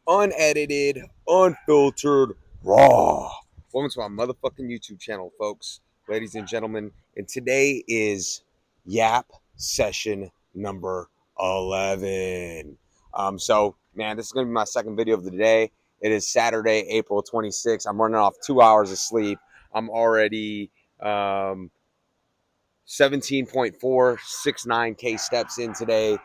unedited, unfiltered, raw. Welcome to my motherfucking YouTube channel, folks, ladies and gentlemen. And today is Yapp session number 11. Man, this is going to be my second video of the day. It is Saturday, April 26th. I'm running off 2 hours of sleep. I'm already 17.469K steps in today.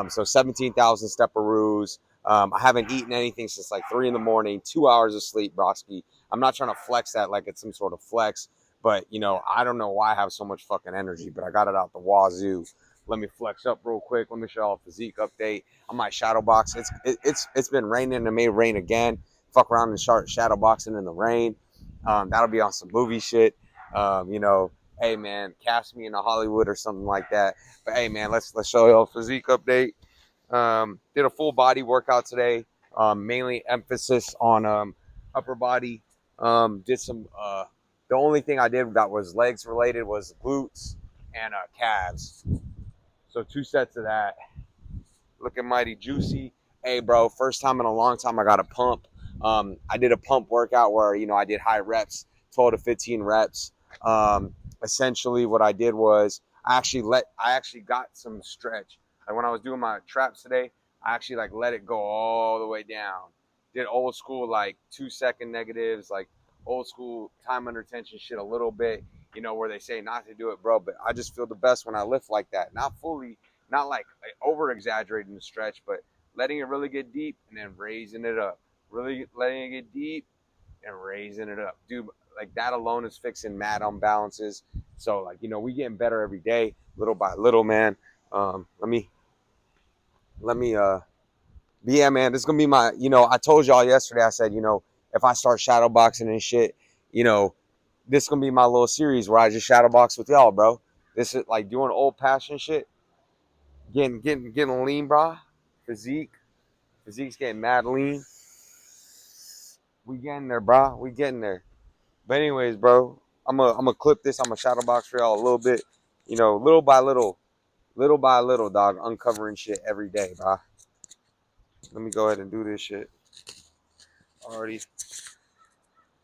So 17,000 stepperoos. I haven't eaten anything since like 3 in the morning, 2 hours of sleep, broski. I'm not trying to flex that like it's some sort of flex, but I don't know why I have so much fucking energy, but I got it out the wazoo. Let me flex up real quick. Let me show y'all a physique update. I might shadow box. It's been raining and it may rain again. Fuck around and start shadow boxing in the rain. That'll be on some movie shit. Hey man, cast me into Hollywood or something like that. But hey man, let's show you a physique update. Did a full body workout today. Mainly emphasis on upper body. Did some. The only thing I did that was legs related was glutes and calves. So 2 sets of that. Looking mighty juicy. Hey bro, first time in a long time I got a pump. I did a pump workout where I did high reps, 12 to 15 reps. Essentially what I did was I actually got some stretch. Like when I was doing my traps today, I actually like let it go all the way down. Did old school like 2 second negatives, like old school time under tension shit a little bit, where they say not to do it, bro. But I just feel the best when I lift like that. Not fully, not like over exaggerating the stretch, but letting it really get deep and then raising it up. Really letting it get deep and raising it up. Dude, like that alone is fixing mad unbalances. So like, we getting better every day, little by little, man. Let me but yeah, man, this is gonna be my, I told y'all yesterday, I said, if I start shadow boxing and shit, you know, this is gonna be my little series where I just shadow box with y'all, bro. This is like doing old passion shit, getting lean, bro. Physique, physique's getting mad lean. We getting there, bro. We getting there. But anyways, bro, I'm gonna clip this. I'm gonna shadow box for y'all a little bit, little by little, dog, uncovering shit every day, bro. Let me go ahead and do this shit. Already,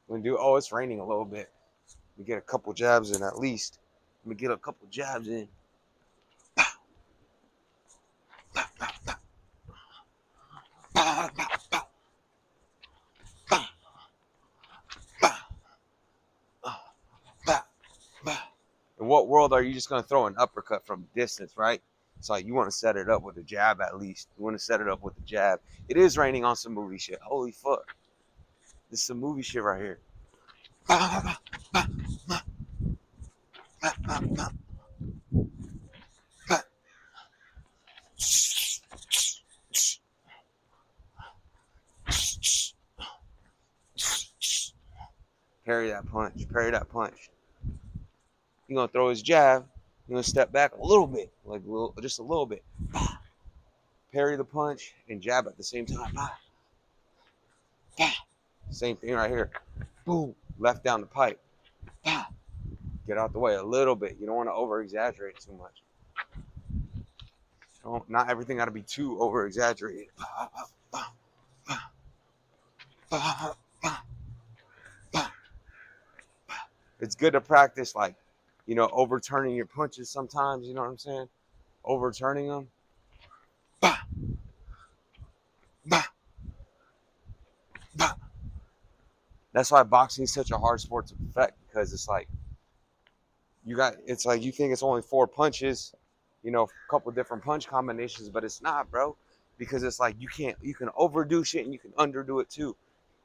we do. Oh, it's raining a little bit. Let me get a couple jabs in at least. Let me get a couple jabs in. In what world are you just gonna throw an uppercut from distance, right? It's like you want to set it up with a jab at least. You want to set it up with a jab. It is raining on some movie shit. Holy fuck. This is some movie shit right here. Parry that punch. Parry that punch. You're gonna throw his jab. You're gonna step back a little bit, like just a little bit. Parry the punch and jab at the same time. Same thing right here. Boom. Left down the pipe. Get out the way a little bit. You don't want to over exaggerate too much. Not everything got to be too over exaggerated. It's good to practice, like, overturning your punches sometimes. You know what I'm saying? Overturning them. That's why boxing is such a hard sport to perfect, because it's like it's like you think it's only 4 punches, a couple different punch combinations, but it's not, bro, because it's like you can overdo shit and you can underdo it too,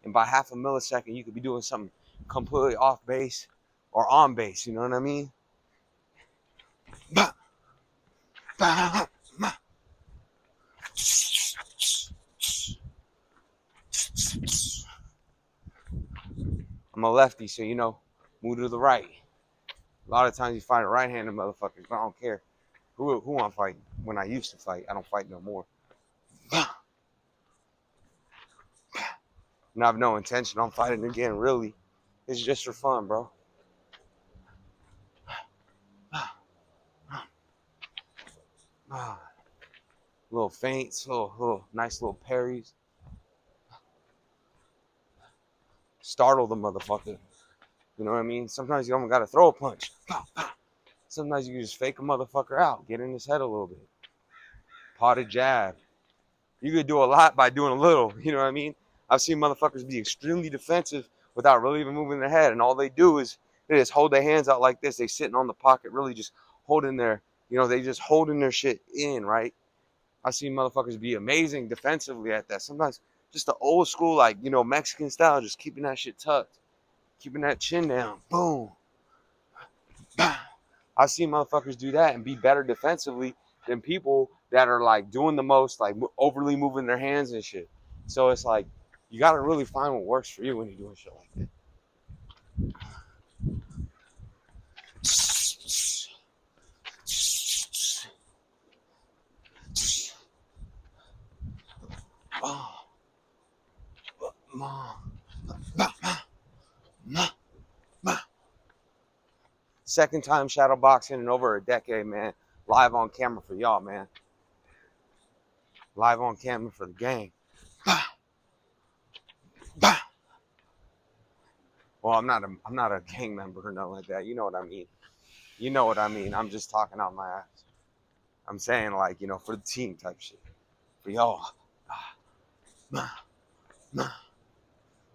and by half a millisecond you could be doing something completely off base or on base. You know what I mean? I'm a lefty, so move to the right. A lot of times you find a right-handed motherfuckers, but I don't care who I'm fighting. When I used to fight, I don't fight no more. And I have no intention on fighting again, really. It's just for fun, bro. Little feints, little nice little parries. startle the motherfucker. You know what I mean? Sometimes you don't gotta throw a punch. Sometimes you can just fake a motherfucker out, get in his head a little bit. Potted jab. You could do a lot by doing a little. You know what I mean? I've seen motherfuckers be extremely defensive without really even moving their head, and all they do is they just hold their hands out like this. They sitting on the pocket, really just holding their, they just holding their shit in, right? I've seen motherfuckers be amazing defensively at that. Sometimes just the old school, like, Mexican style, just keeping that shit tucked, keeping that chin down. Boom. I've seen motherfuckers do that and be better defensively than people that are like doing the most, like overly moving their hands and shit. So it's like, you got to really find what works for you when you're doing shit like that. Second time shadow boxing in over a decade, man. Live on camera for y'all, man. Live on camera for the gang. Well, I'm not a gang member or nothing like that. You know what I mean. You know what I mean. I'm just talking out my ass. I'm saying, like, for the team type shit. For y'all.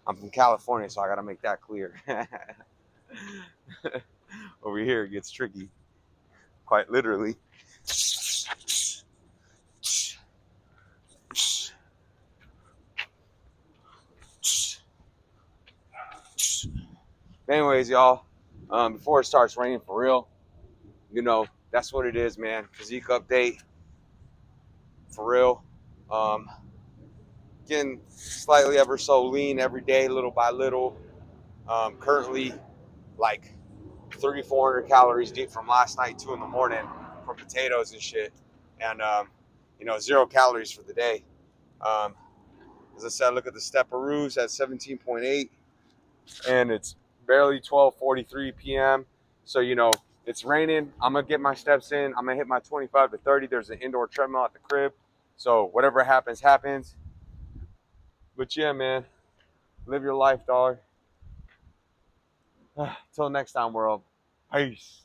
I'm from California, so I gotta make that clear. Over here it gets tricky. Quite literally. Anyways, y'all, before it starts raining for real, that's what it is, man. Physique update. For real. Getting slightly ever so lean every day, little by little. Currently, like 3,400 calories deep from last night, 2 in the morning, from potatoes and shit. And, 0 calories for the day. As I said, look at the Stepperoos at 17.8. And it's barely 12:43 p.m. So, it's raining. I'm going to get my steps in. I'm going to hit my 25 to 30. There's an indoor treadmill at the crib. So whatever happens, happens. But yeah, man, live your life, dog. Till next time, world. Peace.